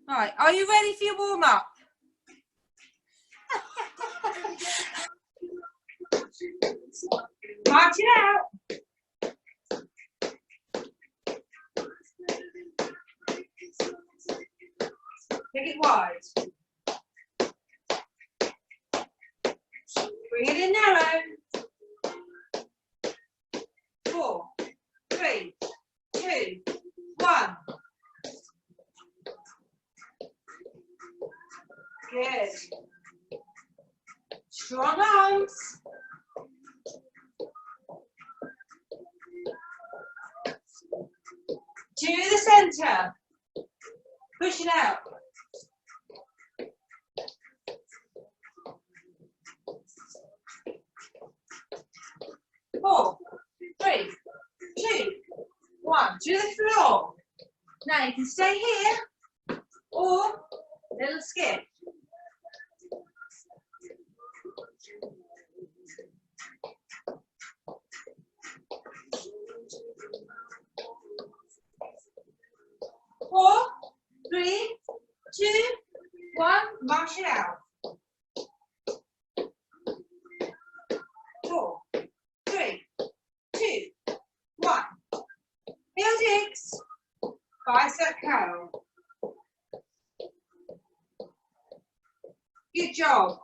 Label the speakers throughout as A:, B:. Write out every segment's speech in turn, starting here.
A: Right, are you ready for your warm-up? March it out. Make it wide. Bring it in narrow. 4, 3, 2, 1. Good. Strong arms. To the center. Push it out. Four, 3, 2, 1. To the floor. Now you can stay here or little skip. Four, 3, 2, 1. March it out. 4, 3, 2, 1. Heel digs. Bicep curl. Good job.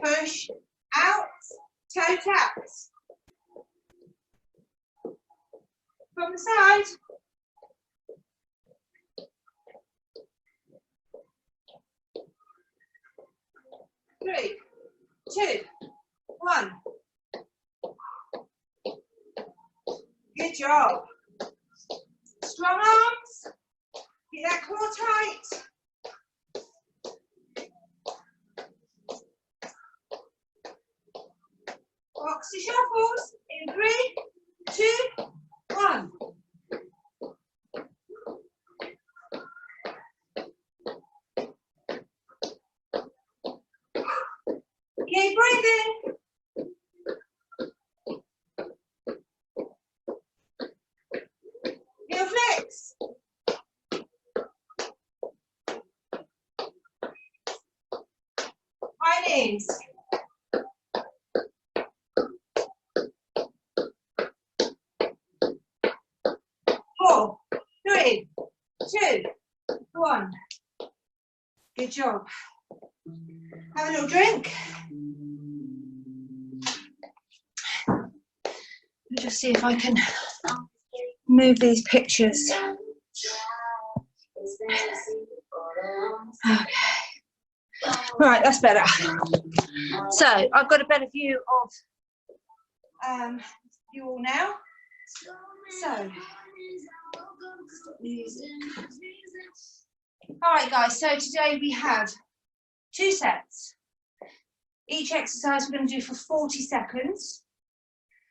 A: Push out, toe taps. From the side. Three, 2, 1. Good job. Strong arms. Get that core tight. Boxy shuffles in 3, 2, 1. Keep breathing. Heel flicks. High knees. Four, 3, 2, 1. Good job. Have a little drink. Let me just see if I can move these pictures. Okay. Right, that's better. So I've got a better view of you all now. So, all right, guys. So today we had 2 sets. Each exercise we're going to do for 40 seconds.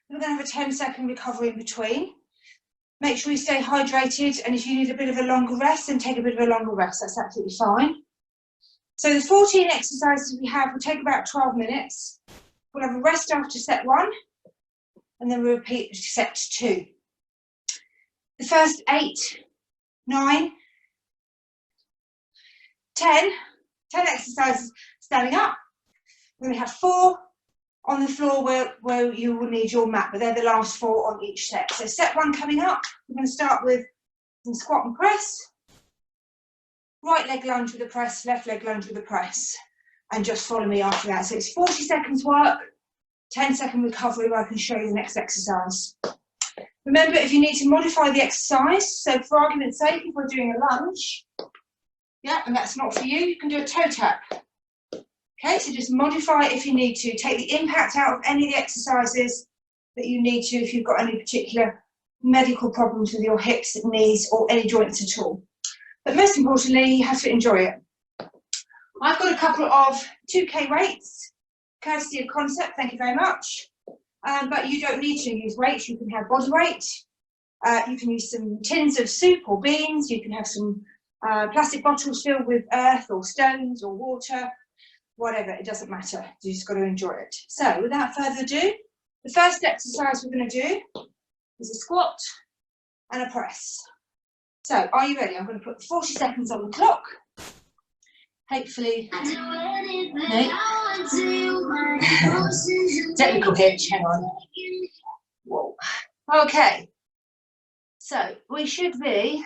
A: We're going to have a 10-second recovery in between. Make sure you stay hydrated, and if you need a bit of a longer rest, then take a bit of a longer rest. That's absolutely fine. So the 14 exercises we have will take about 12 minutes. We'll have a rest after set 1, and then we'll repeat set 2. The first 8, 9, 10 exercises standing up. We're going to have 4 on the floor where you will need your mat, but they're the last 4 on each set. So set 1 coming up, we're going to start with some squat and press. Right leg lunge with the press, left leg lunge with the press, and just follow me after that. So it's 40 seconds work, 10-second recovery where I can show you the next exercise. Remember, if you need to modify the exercise, so for argument's sake, if we're doing a lunge, yeah, and that's not for you, you can do a toe tap. Okay, so just modify it if you need to. Take the impact out of any of the exercises that you need to if you've got any particular medical problems with your hips, knees, or any joints at all. But most importantly, you have to enjoy it. I've got a couple of 2K weights, courtesy of Concept, thank you very much. But you don't need to use weights, you can have body weight. You can use some tins of soup or beans, you can have some plastic bottles filled with earth or stones or water, whatever, it doesn't matter, you just got to enjoy it. So without further ado, the first exercise we're going to do is a squat and a press. So, are you ready? I'm going to put 40 seconds on the clock. Hopefully, no. Technical hitch, hang on. Whoa. Okay, so we should be,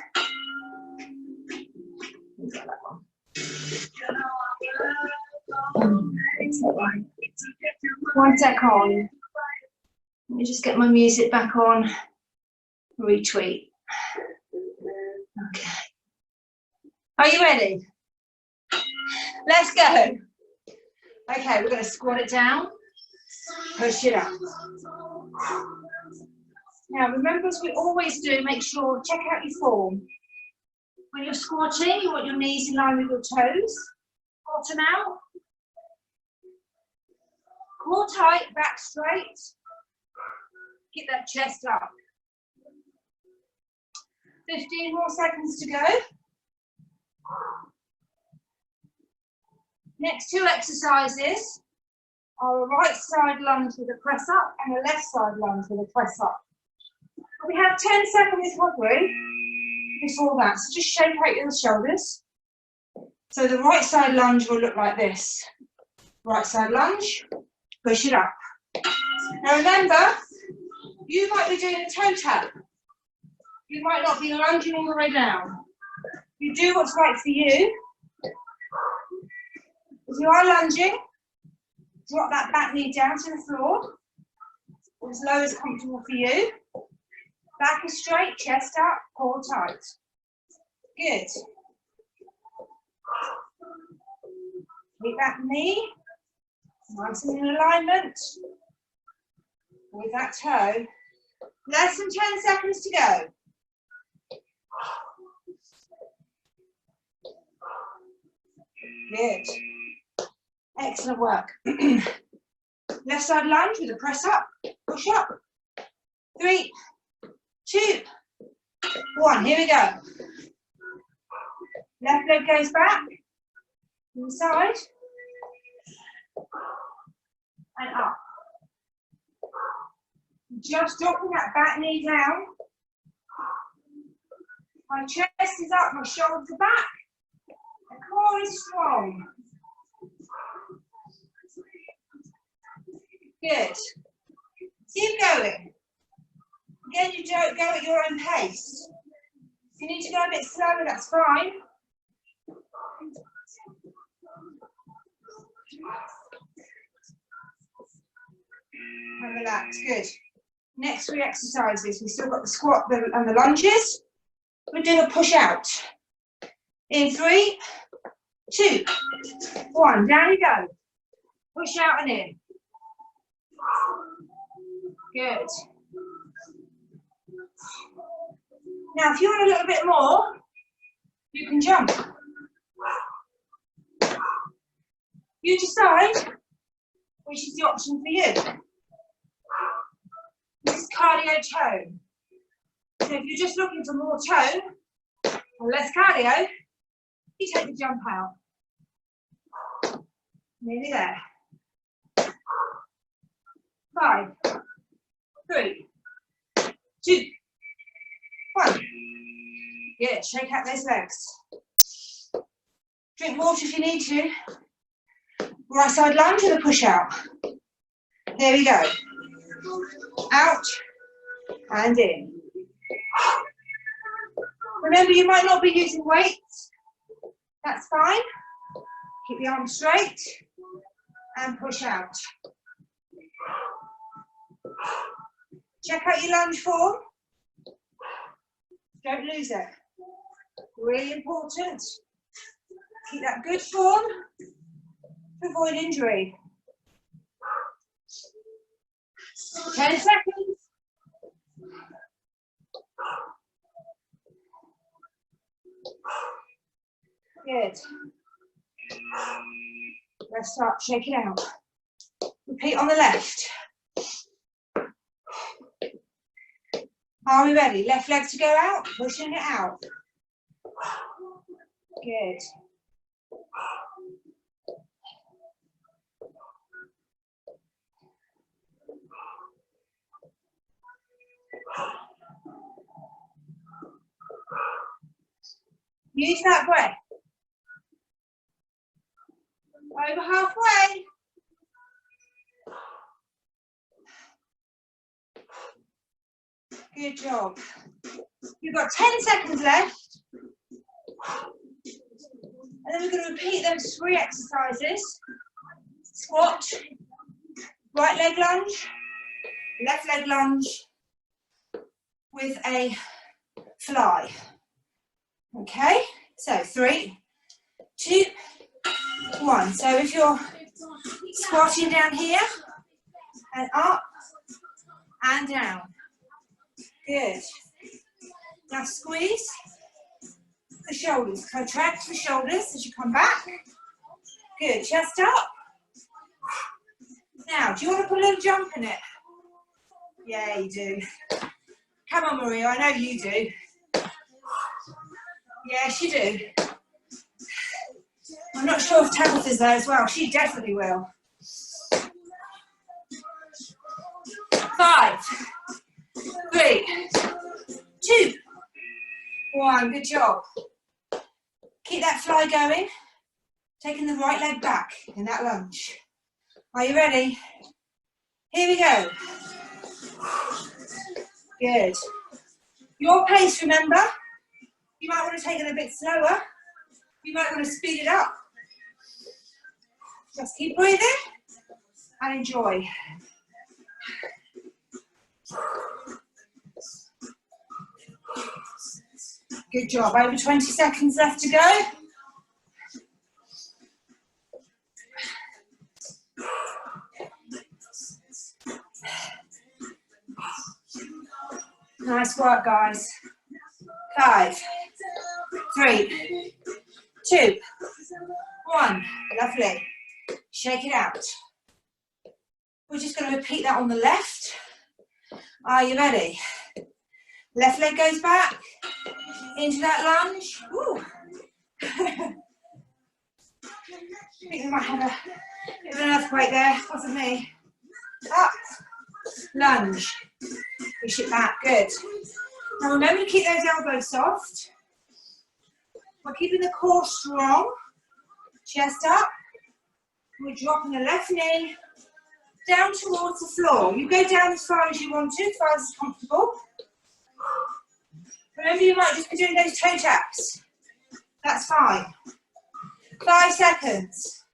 A: one sec on. Let me just get my music back on. Retweet. Okay. Are you ready? Let's go. Okay, we're going to squat it down, push it up. Now, remember, as we always do, make sure, check out your form. When you're squatting, you want your knees in line with your toes. Bottom out. Core tight, back straight. Keep that chest up. 15 more seconds to go. Next two exercises are a right side lunge with a press up and a left side lunge with a press up. We have 10 seconds recovery before that, so just shake out your shoulders. So the right side lunge will look like this. Right side lunge, push it up. Now remember, you might be doing a toe tap. You might not be lunging all the way down. You do what's right for you. If you are lunging, drop that back knee down to the floor, as low as comfortable for you. Back is straight, chest up, core tight. Good. Keep that knee nice and in alignment with that toe. Less than 10 seconds to go. Good. Excellent work. Left side lunge with a press up, push up. 3, 2, 1. Here we go. Left leg goes back, inside, and up. Just dropping that back knee down. My chest is up, my shoulders are back. The core is strong. Good. Keep going. Again, you don't go at your own pace. If you need to go a bit slower, that's fine. And relax, good. Next 3 exercises. We've still got the squat and the lunges. We're doing a push out. In 3, 2, 1. Down you go. Push out and in. Good. Now, if you want a little bit more, you can jump. You decide which is the option for you. This is cardio tone. So if you're just looking for more tone or less cardio, you take the jump out. Nearly there. 5, 3, 2, 1. Good. Shake out those legs. Drink water if you need to. Right side lunge with a push out. There we go. Out and in. Remember, you might not be using weights. That's fine. Keep the arms straight and push out. Check out your lunge form. Don't lose it. Really important. Keep that good form to avoid injury. 10 seconds. Good. Let's start shaking out. Repeat on the left. Are we ready? Left leg to go out, pushing it out. Good. Use that breath. Over halfway. Good job. You've got 10 seconds left. And then we're going to repeat those 3 exercises. Squat, right leg lunge, left leg lunge with a fly. Okay, so 3, 2, 1. So if you're squatting down here and up and down. Good. Now squeeze the shoulders, contract the shoulders as you come back. Good, chest up. Now, do you want to put a little jump in it? Yeah, you do. Come on, Maria, I know you do. Yes, you do. I'm not sure if Tabitha's there as well. She definitely will. 5, 3, 2, 1. Good job. Keep that fly going. Taking the right leg back in that lunge. Are you ready? Here we go. Good. Your pace, remember? You might want to take it a bit slower. You might want to speed it up. Just keep breathing and enjoy. Good job. Over 20 seconds left to go. Nice work, guys. 5, 3, 2, 1. Lovely. Shake it out. We're just going to repeat that on the left. Are you ready? Left leg goes back into that lunge. Ooh. I think we might have a bit of an earthquake there. Wasn't me. Up. Lunge. Push it back. Good. Now remember to keep those elbows soft. We're keeping the core strong. Chest up. We're dropping the left knee down towards the floor. You go down as far as you want to, as far as it's comfortable. Remember, you might just be doing those toe taps. That's fine. 5 seconds.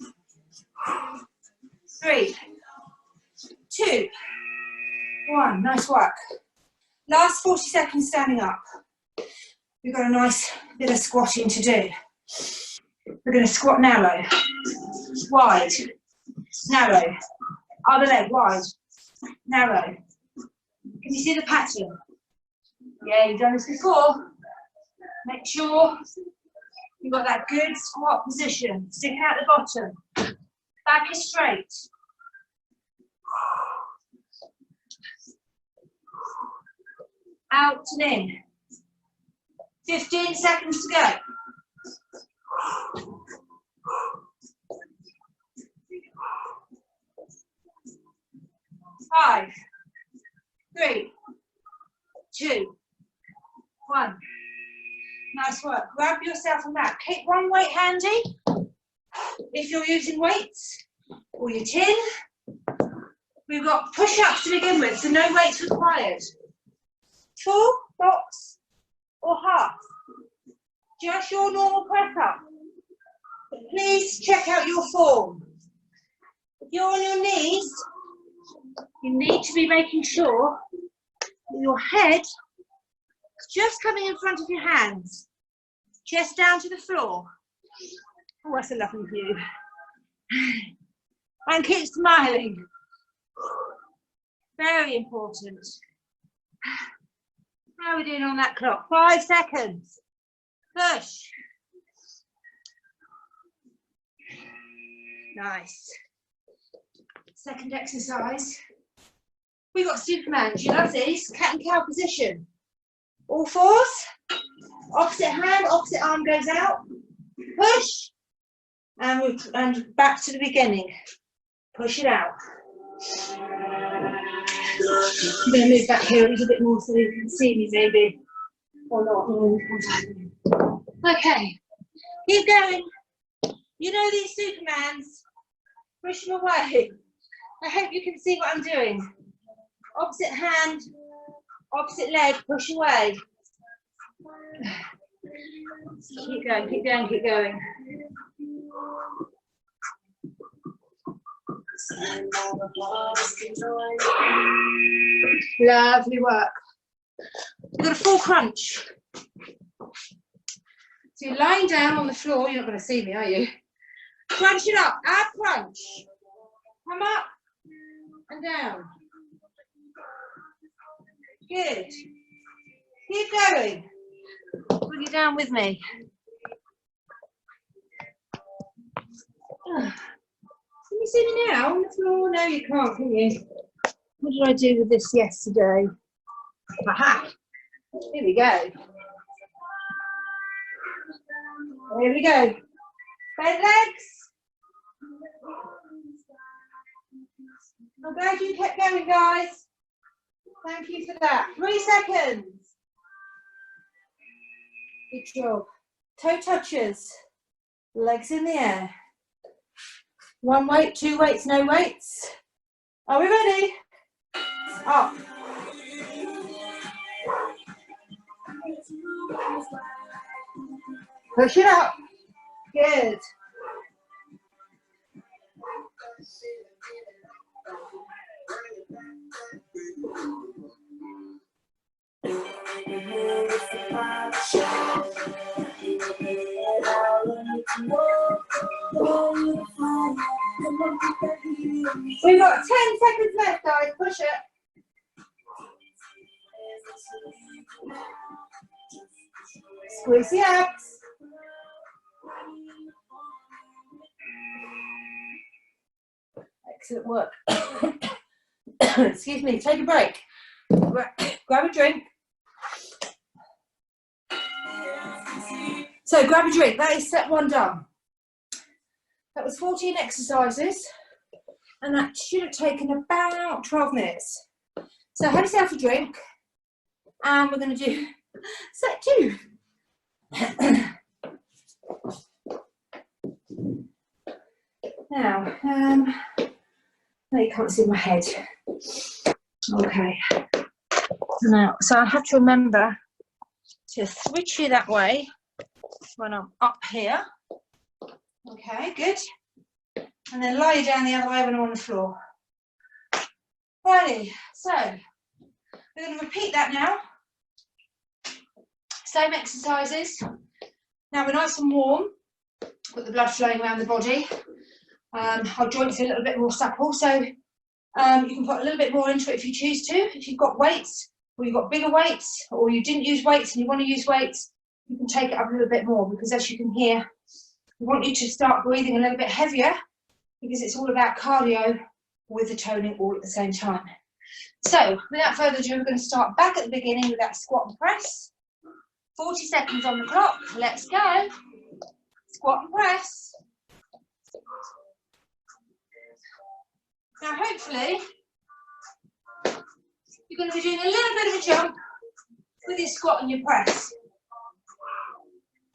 A: 3, 2, 1. Nice work. Last 40 seconds standing up. We've got a nice bit of squatting to do. We're going to squat narrow, wide, narrow. Other leg, wide, narrow. Can you see the pattern? Yeah, you've done this before. Make sure you've got that good squat position. Sticking out the bottom. Back is straight. Out and in. 15 seconds to go. 5, 3, 2, 1. Nice work. Grab yourself a mat. Keep one weight handy if you're using weights or your tin. We've got push-ups to begin with, so no weights required. Full, box, or half. Just your normal press up. But please check out your form. If you're on your knees, you need to be making sure that your head is just coming in front of your hands. Chest down to the floor. Oh, that's a lovely view. And keep smiling. Very important. How are we doing on that clock? 5 seconds. Push. Nice. Second exercise. We've got Superman. Do you love these? Cat and cow position. All fours. Opposite hand, opposite arm goes out. Push. And back to the beginning. Push it out. I'm going to move back here a little bit more so you can see me maybe. Or not. Okay, keep going. You know these Supermans, push them away. I hope you can see what I'm doing. Opposite hand, opposite leg, push away. Keep going, keep going, keep going. Lovely work. We've got a full crunch. So you're lying down on the floor. You're not going to see me, are you? Crunch it up. Ab crunch. Come up and down. Good. Keep going. Bring it down with me. Can you see me now on the floor? No, you can't, can you? What did I do with this yesterday? Aha! Here we go. There we go. Bent legs. I'm glad you kept going, guys. Thank you for that. 3 seconds. Good job. Toe touches. Legs in the air. 1 weight, 2 weights, no weights. Are we ready? Up. Push it up. Good. We've got 10 seconds left, guys. Push it. Squeeze the abs. Excellent work. Excuse me, take a break. Grab a drink. So grab a drink. That is set 1 done. That was 14 exercises, and that should have taken about 12 minutes. So have yourself a drink, and we're going to do set 2. Now, no, you can't see my head. Okay. Now, so I have to remember to switch you that way when I'm up here. Okay, good. And then lie you down the other way when I'm on the floor. Righty, so we're going to repeat that now. Same exercises. Now we're nice and warm, got the blood flowing around the body. Our joints are a little bit more supple, so you can put a little bit more into it if you choose to. If you've got weights, or you've got bigger weights, or you didn't use weights and you want to use weights, you can take it up a little bit more, because as you can hear, we want you to start breathing a little bit heavier, because it's all about cardio with the toning all at the same time. So without further ado, we're going to start back at the beginning with that squat and press. 40 seconds on the clock. Let's go. Squat and press. Now hopefully you're going to be doing a little bit of a jump with your squat and your press,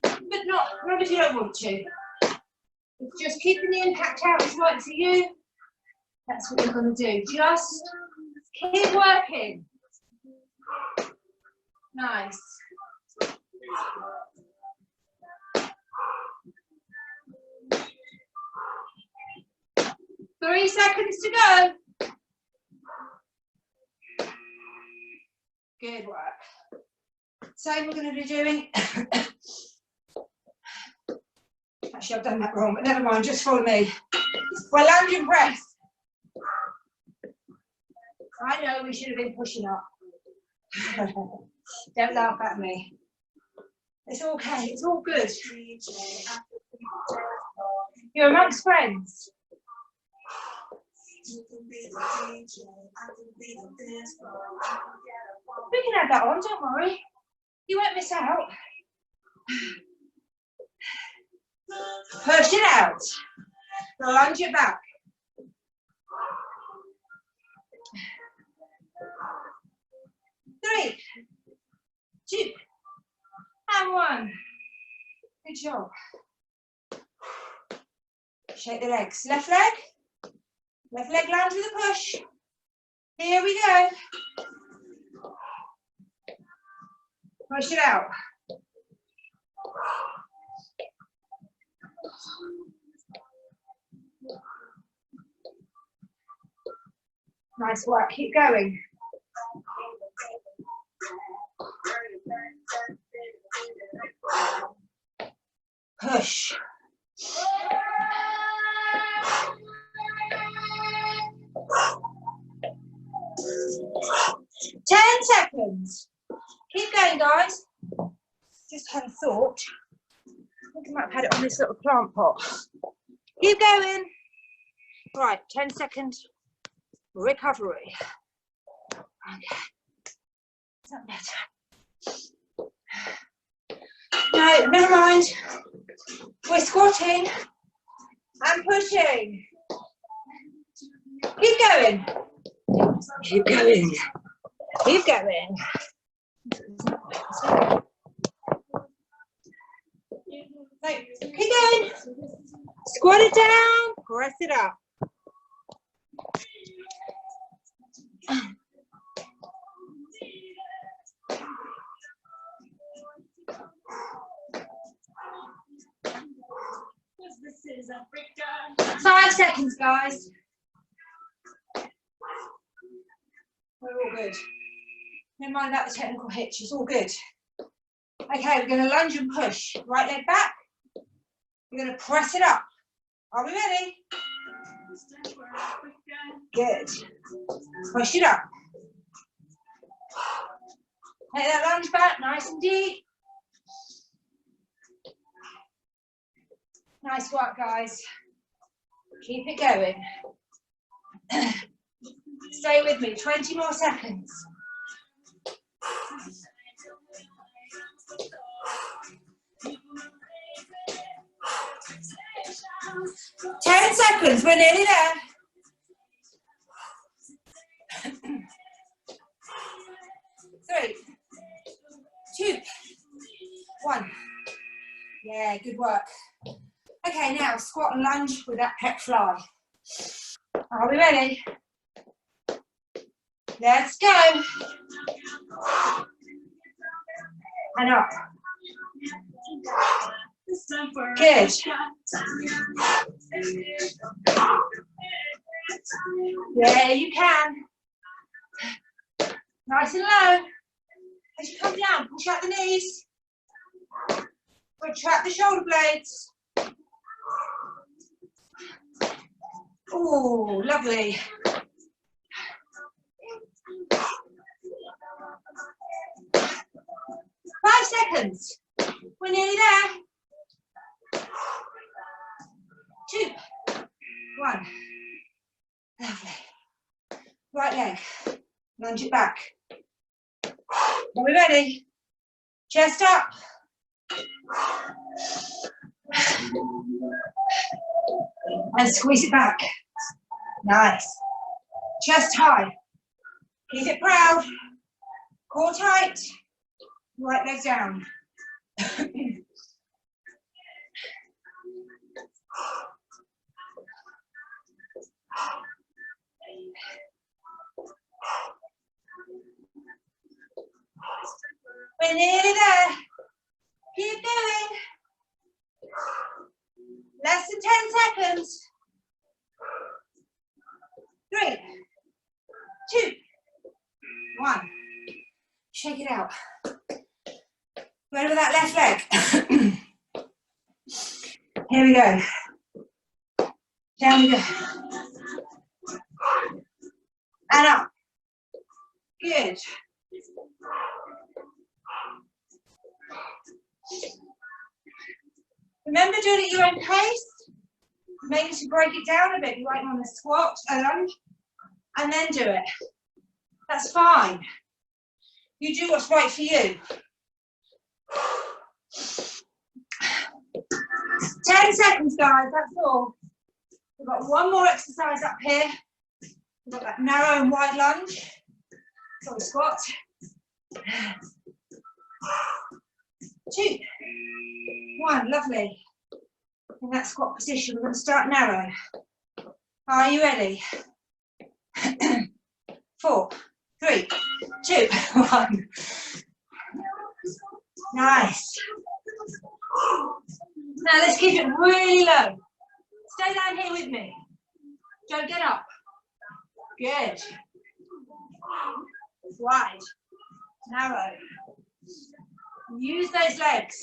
A: but not if you don't want to. It's just keeping the impact out is right for you. That's what you're going to do. Just keep working. Nice. Three seconds to go. Good work. So we're going to be doing, actually I've done that wrong, but never mind, just follow me. We're lunge and press. I know we should have been pushing up. Don't laugh at me. It's okay, it's all good. You're amongst friends. We can have that on, don't worry. You won't miss out. Push it out. Lunge it back. 3, 2, and 1. job. Shake the legs. Left leg lunge with a push. Here we go. Push it out. Nice work, keep going. Push. 10 seconds. Keep going, guys. Just had a thought. I think I might have had it on this little plant pot. Keep going. Right, 10 second recovery. Okay. Is that better? No, never mind. We're squatting and pushing. Keep going. Keep going. Keep going. No, keep going. Squat it down. Press it up.
B: This is Africa.
A: 5 seconds, guys. We're all good. Never mind about the technical hitch, it's all good. Okay, we're going to lunge and push. Right leg back. We're going to press it up. Are we ready? Good. Push it up. Take that lunge back, nice and deep. Nice work, guys. Keep it going. Stay with me, 20 more seconds. Ten seconds, we're nearly there. 3, 2, 1. Yeah, good work. Okay, now squat and lunge with that pec fly. Are we ready? Let's go. And up. Good. Yeah, you can. Nice and low. As you come down, push out the knees. Retract the shoulder blades. Oh, lovely. Five seconds. We're nearly there. 2, 1. Lovely. Right leg. Lunge it back. Are we ready? Chest up. And squeeze it back. Nice. Chest high. Keep it proud. Core tight. Right leg down. We're nearly there. Keep going. Less than 10 seconds. 3, 2, 1. Shake it out. Ready with that left leg. Here we go. Down we go. And up. Good. Remember, doing it at your own pace. Maybe to break it down a bit, you might want to squat, a lunge, and then do it. That's fine. You do what's right for you. 10 seconds, guys, that's all. We've got one more exercise up here. We've got that narrow and wide lunge. So we squat. 2, 1, lovely. In that squat position, we're going to start narrow. Are you ready? 4, 3, 2, 1. Nice. Now let's keep it really low. Stay down here with me. Don't get up. Good. Wide. Narrow. Use those legs.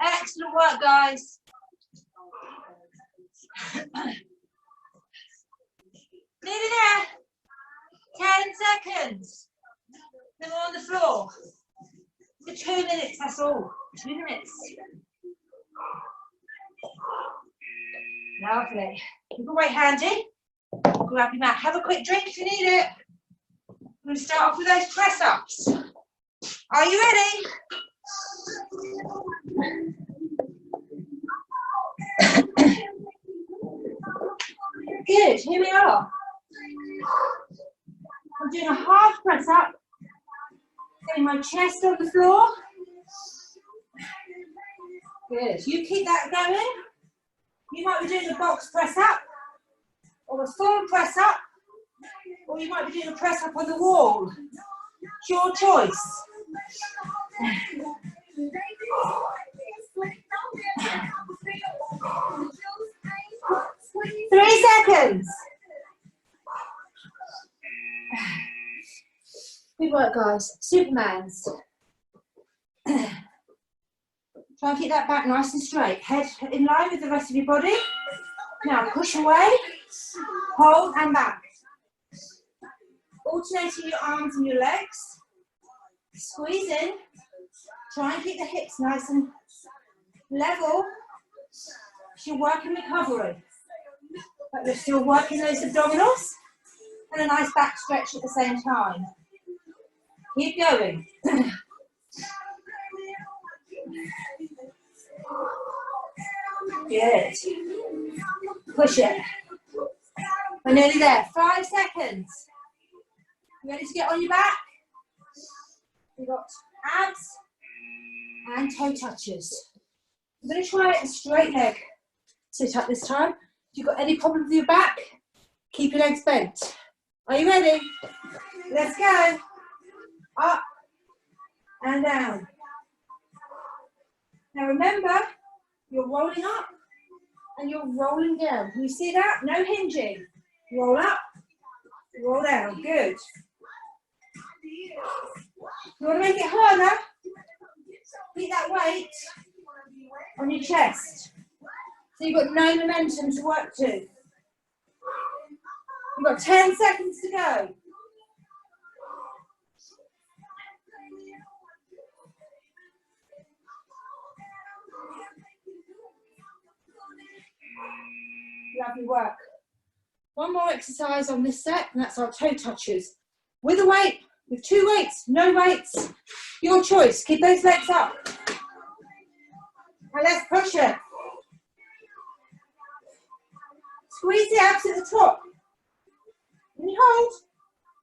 A: Excellent work, guys. Nearly there. 10 seconds. Then we're on the floor. For 2 minutes, that's all. 2 minutes. Lovely. Keep your weight handy. Grab your mat. Have a quick drink if you need it. I'm going to start off with those press-ups. Are you ready? Good, here we are. I'm doing a half press-up. Getting my chest on the floor. Good, you keep that going. You might be doing a box press-up, or a full press-up, or you might be doing a press-up on the wall. It's your choice. 3 seconds. Good work, guys. Supermans. Try and keep that back nice and straight. Head in line with the rest of your body. Now push away, hold and back. Alternating your arms and your legs. Squeeze in. Try and keep the hips nice and level. You're working recovery. But you're still working those abdominals and a nice back stretch at the same time. Keep going. Good. Push it. We're nearly there. 5 seconds. You ready to get on your back? We've got abs and toe touches. I'm going to try a straight leg sit up this time. If you've got any problem with your back, keep your legs bent. Are you ready? Let's go. Up and down. Now remember, you're rolling up and you're rolling down. Can you see that? No hinging. Roll up, roll down. Good. You want to make it harder? Keep that weight on your chest. So you've got no momentum to work to. You've got 10 seconds to go. Lovely work. One more exercise on this set, and that's our toe touches. With a weight, with 2 weights, no weights, your choice. Keep those legs up. And let's push it. Squeeze the abs at the top. And you hold,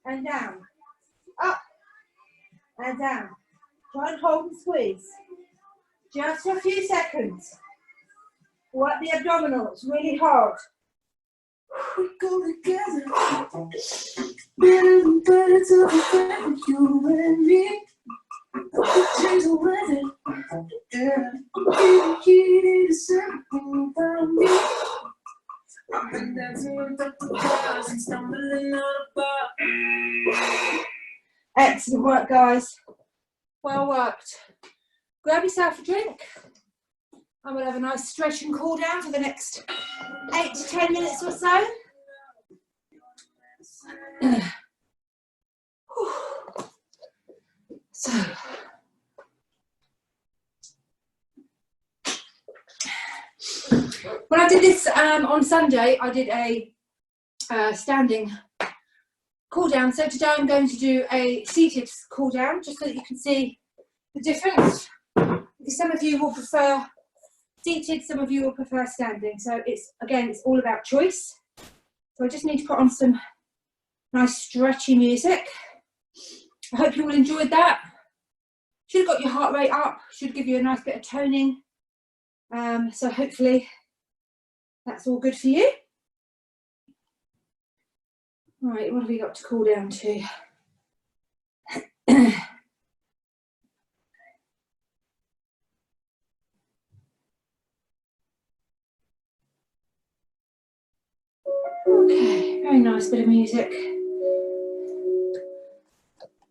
A: and down. Up, and down. Try and hold and squeeze. Just for a few seconds. Work the abdominals really hard. We go together. Better than birds of a feather, you and me. Change the weather. Yeah. Getting heated is something about me. I've been dancing with the clouds and stumbling out of bar. Excellent work, guys. Well worked. Grab yourself a drink. And we'll have a nice stretch and cool down for the next 8 to 10 minutes or so. So, when I did this on Sunday, I did a standing cool down. So today I'm going to do a seated cool down, just so that you can see the difference. Because some of you will prefer seated, some of you will prefer standing. So it's all about choice. So I just need to put on some nice stretchy music. I hope you all enjoyed that. Should have got your heart rate up, should give you a nice bit of toning. So hopefully that's all good for you. Right, what have we got to cool down to? Okay, very nice bit of music.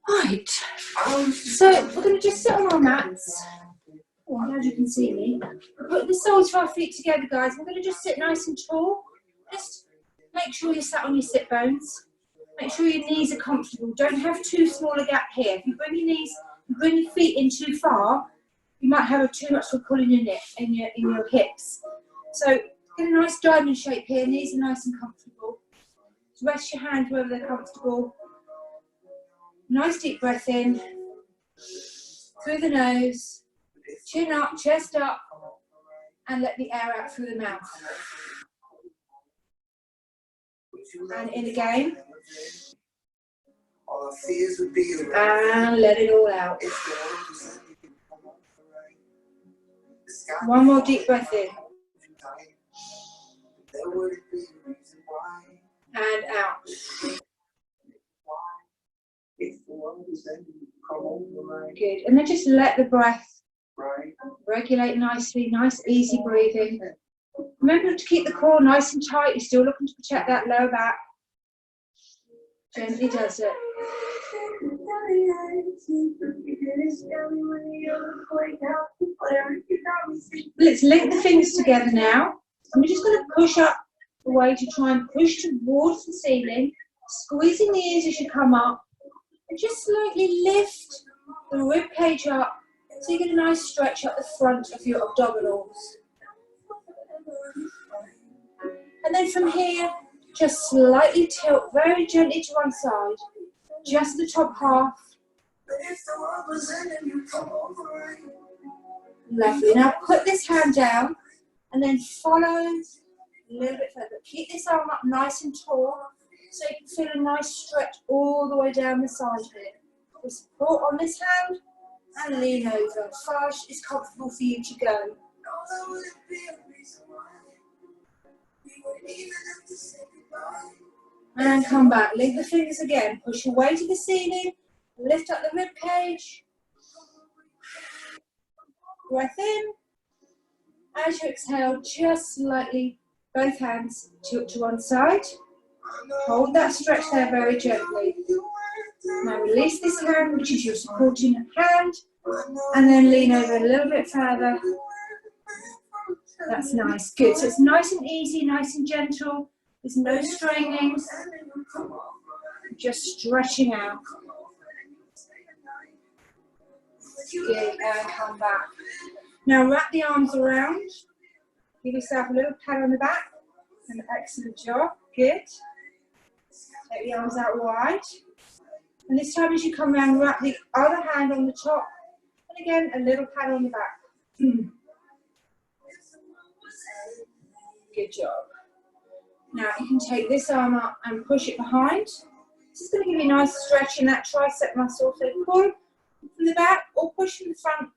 A: Right, so we're going to just sit on our mats. Oh, I'm glad you can see me. Put the soles of our feet together, guys. We're going to just sit nice and tall. Just make sure you're sat on your sit bones. Make sure your knees are comfortable. Don't have too small a gap here. If you bring your knees, bring your feet in too far, you might have too much of a pull in your neck, in your hips. So get a nice diamond shape here. Knees are nice and comfortable. Just rest your hands wherever they're comfortable. Nice deep breath in. Through the nose. Chin up, chest up. And let the air out through the mouth. And in again. And let it all out. One more deep breath in. And out. Good. And then just let the breath regulate nicely. Nice, easy breathing. Remember to keep the core nice and tight. You're still looking to protect that lower back. Gently does it. Let's link the fingers together now. I'm just going to push up the way to try and push towards the ceiling, squeezing the ears as you come up, and just slightly lift the rib cage up so you get a nice stretch up the front of your abdominals. And then from here, just slightly tilt very gently to one side, just the top half. Lovely. Now put this hand down and then follow a little bit further. Keep this arm up nice and tall so you can feel a nice stretch all the way down the side of it. The support on this hand and lean over. As far as it's comfortable for you to go. And come back. Link the fingers again. Push your way to the ceiling. Lift up the rib cage. Breath in. As you exhale, just slightly, both hands tilt to one side. Hold that stretch there very gently. Now release this hand, which is your supporting hand, and then lean over a little bit further. That's nice. Good. So it's nice and easy, nice and gentle. There's no straining. Just stretching out. Good. And come back. Now wrap the arms around. Give yourself a little pat on the back. An excellent job. Good. Take the arms out wide. And this time as you come around, wrap the other hand on the top. And again, a little pat on the back. Good job. Now you can take this arm up and push it behind. This is going to give you a nice stretch in that tricep muscle. So pull from the back or push from the front.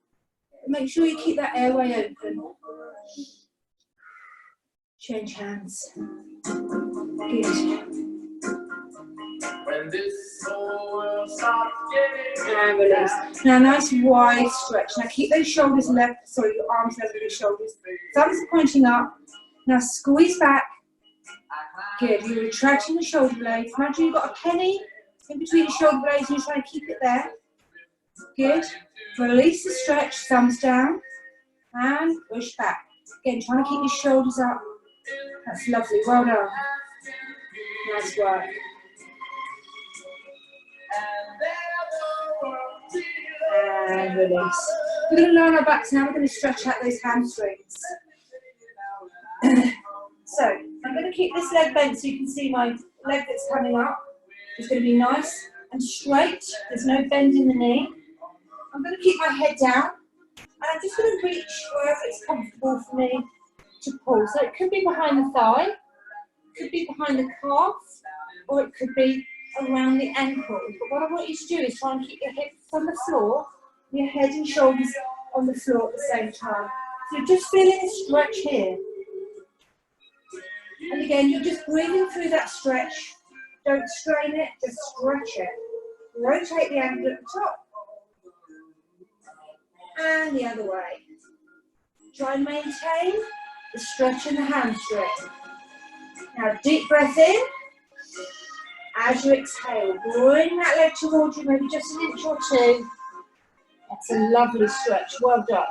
A: Make sure you keep that airway open. Change hands. Good. And release. Now nice wide stretch. Now keep those shoulders your arms level with your shoulders. Thumbs are pointing up. Now squeeze back. Good. You're retracting the shoulder blades. Imagine you've got a penny in between the shoulder blades and you're trying to keep it there. Good. Release the stretch, thumbs down, and push back. Again, trying to keep your shoulders up. That's lovely. Well done. Nice work. And release. We're going to lie on our backs now. We're going to stretch out those hamstrings. So, I'm going to keep this leg bent so you can see my leg that's coming up. It's going to be nice and straight. There's no bend in the knee. I'm going to keep my head down. And I'm just going to reach wherever it's comfortable for me to pull. So it could be behind the thigh, it could be behind the calf, or it could be around the ankle. But what I want you to do is try and keep your hips on the floor your head and shoulders on the floor at the same time. So you're just feeling a stretch here. And again, you're just breathing through that stretch. Don't strain it, just stretch it. Rotate the ankle at the top. And the other way. Try and maintain the stretch in the hamstring. Now deep breath in. As you exhale, bring that leg towards you, maybe just an inch or two. That's a lovely stretch, well done.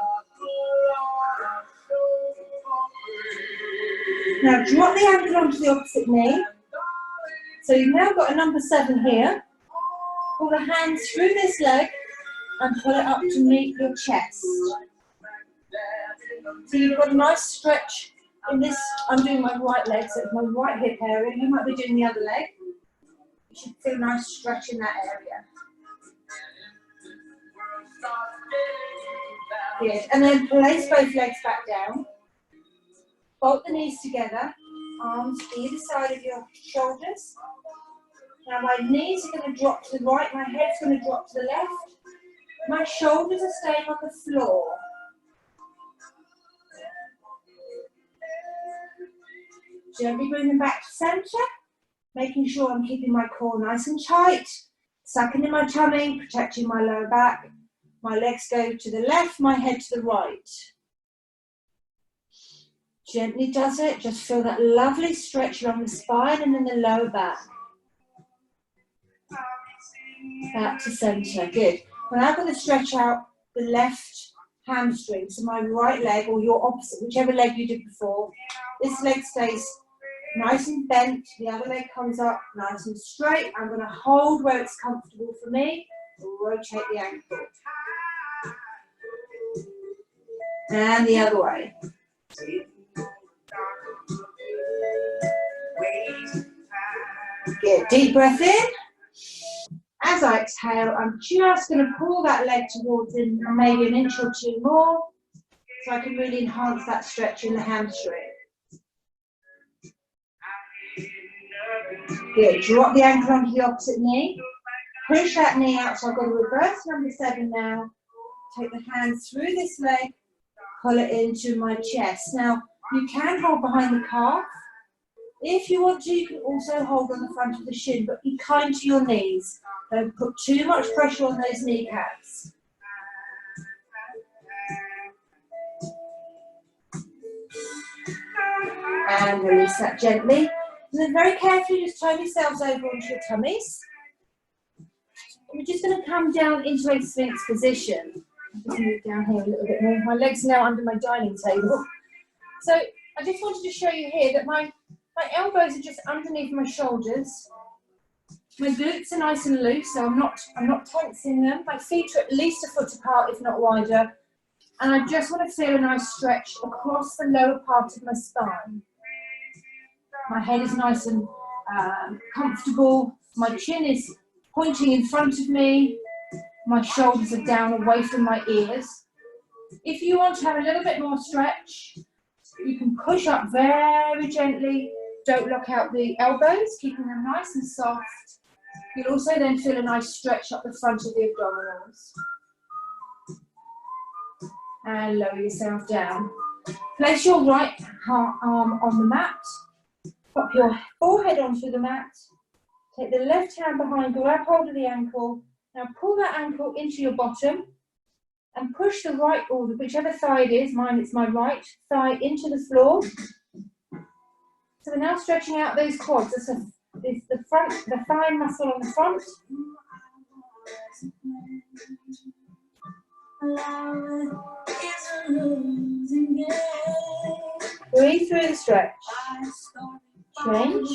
A: Now drop the ankle onto the opposite knee. So you've now got a number 7 here. Pull the hands through this leg and pull it up to meet your chest. So you've got a nice stretch in this. I'm doing my right leg, so it's my right hip area. You might be doing the other leg. You should feel a nice stretch in that area. Good. And then place both legs back down. Bolt the knees together. Arms either side of your shoulders. Now my knees are going to drop to the right. My head's going to drop to the left. My shoulders are staying on the floor. Gently bring them back to centre. Making sure I'm keeping my core nice and tight. Sucking in my tummy, protecting my lower back. My legs go to the left, my head to the right. Gently does it. Just feel that lovely stretch along the spine and in the lower back. Back to centre. Good. Well, I'm going to stretch out the left hamstring. So my right leg, or your opposite, whichever leg you did before. This leg stays nice and bent. The other leg comes up nice and straight. I'm going to hold where it's comfortable for me. Rotate the ankle. And the other way. Good. Deep breath in. As I exhale, I'm just going to pull that leg towards in maybe an inch or two more, so I can really enhance that stretch in the hamstring. Good. Drop the ankle onto the opposite knee. Push that knee out, so I've got to reverse number 7 now. Take the hands through this leg, pull it into my chest. Now, you can hold behind the calf. If you want to, you can also hold on the front of the shin, but be kind to your knees. Don't put too much pressure on those kneecaps. And release that gently. And then very carefully just turn yourselves over onto your tummies. We're just going to come down into a Sphinx position. I'll just move down here a little bit more. My legs are now under my dining table. So I just wanted to show you here that my elbows are just underneath my shoulders. My glutes are nice and loose, so I'm not tensing them. My feet are at least a foot apart, if not wider. And I just want to feel a nice stretch across the lower part of my spine. My head is nice and comfortable. My chin is pointing in front of me. My shoulders are down away from my ears. If you want to have a little bit more stretch, you can push up very gently. Don't lock out the elbows, keeping them nice and soft. You'll also then feel a nice stretch up the front of the abdominals. And lower yourself down. Place your right arm on the mat. Pop your forehead onto the mat. Take the left hand behind, grab hold of the ankle. Now pull that ankle into your bottom and push the right, or whichever thigh it is, mine it's my right thigh, into the floor. So we're now stretching out those quads. It's the front, the thigh muscle on the front. Breathe through the stretch. Change.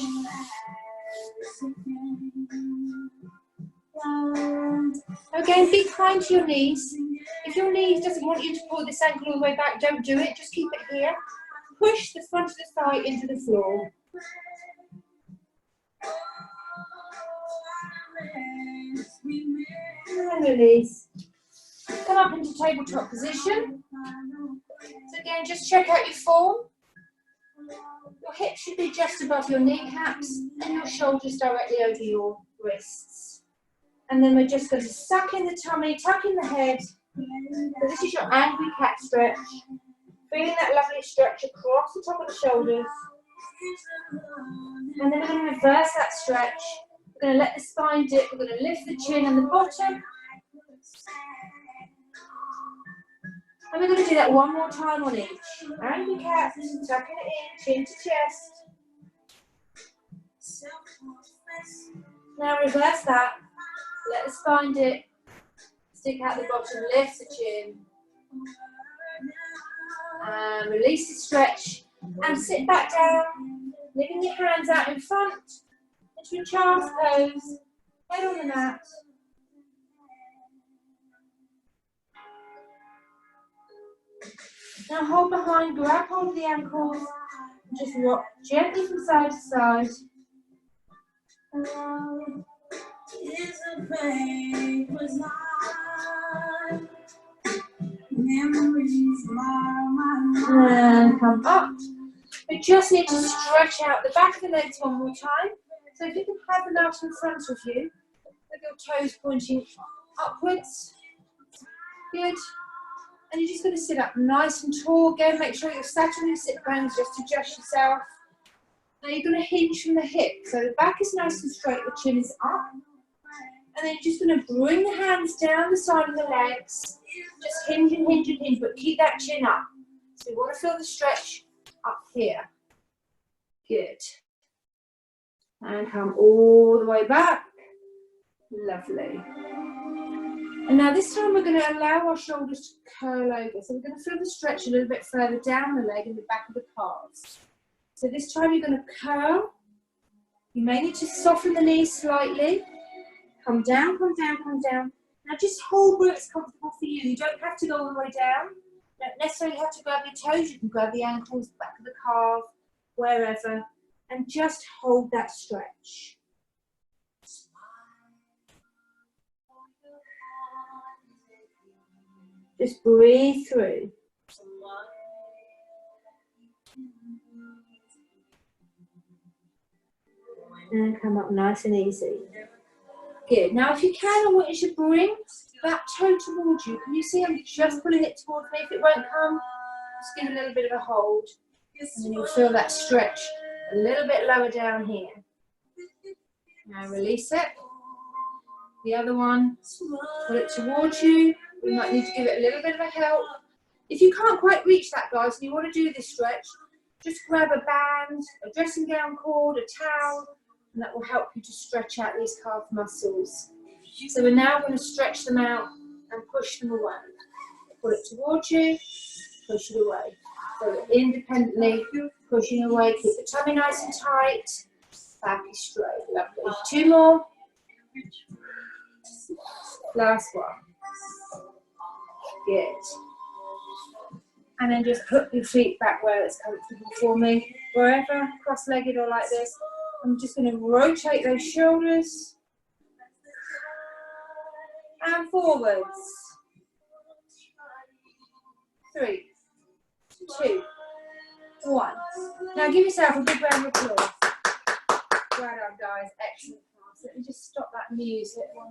A: Again, be kind to your knees. If your knee doesn't want you to pull this ankle all the way back, don't do it. Just keep it here. Push the front of the thigh into the floor. And release. Come up into tabletop position. So again, just check out your form. Your hips should be just above your kneecaps and your shoulders directly over your wrists. And then we're just going to suck in the tummy, tuck in the head,
C: So this is your angry cat stretch. Feeling that lovely stretch across the top of the shoulders. And then we're going to reverse that stretch. We're going to let the spine dip. We're going to lift the chin and the bottom. And we're going to do that one more time on each. Angry cat, tucking it in, chin to chest. Now reverse that. Let the spine dip. Stick out the bottom, lift the chin. And release the stretch. And sit back down. Leaving your hands out in front. Into a child's pose. Head on the mat. Now hold behind, grab hold of the ankles, and just rock gently from side to side. And come up. We just need to stretch out the back of the legs one more time. So if you can have the mat in front of you, with your toes pointing upwards. Good. And you're just going to sit up nice and tall. Again, make sure you're sat on your sit bones, just adjust yourself. Now you're going to hinge from the hip. So the back is nice and straight, the chin is up. And then you're just going to bring the hands down the side of the legs. Just hinge and hinge and hinge, but keep that chin up. So you want to feel the stretch up here. Good. And come all the way back. Lovely. And now this time we're going to allow our shoulders to curl over. So we're going to feel the stretch a little bit further down the leg and the back of the calves. So this time you're going to curl. You may need to soften the knees slightly. Come down, come down, come down. Now just hold where it's comfortable for you. You don't have to go all the way down. You don't necessarily have to grab your toes. You can grab the ankles, back of the calf, wherever. And just hold that stretch. Just breathe through. And come up nice and easy. Good. Now, if you can, I want you to bring that toe towards you. Can you see I'm just pulling it towards me? If it won't come, just give it a little bit of a hold. And then you'll feel that stretch a little bit lower down here. Now release it. The other one, pull it towards you. We might need to give it a little bit of a help. If you can't quite reach that, guys, and you want to do this stretch, just grab a band, a dressing gown cord, a towel, and that will help you to stretch out these calf muscles. So we're now going to stretch them out and push them away. Pull it towards you, push it away. So independently pushing away, keep the tummy nice and tight, back is straight. Lovely. 2 more. Last one. Good. And then just put your feet back where it's comfortable for me. Wherever, cross-legged or like this. I'm just going to rotate those shoulders. And forwards. 3, 2, 1. Now give yourself a big round of applause. Well done, guys. Excellent class. Let me just stop that music 1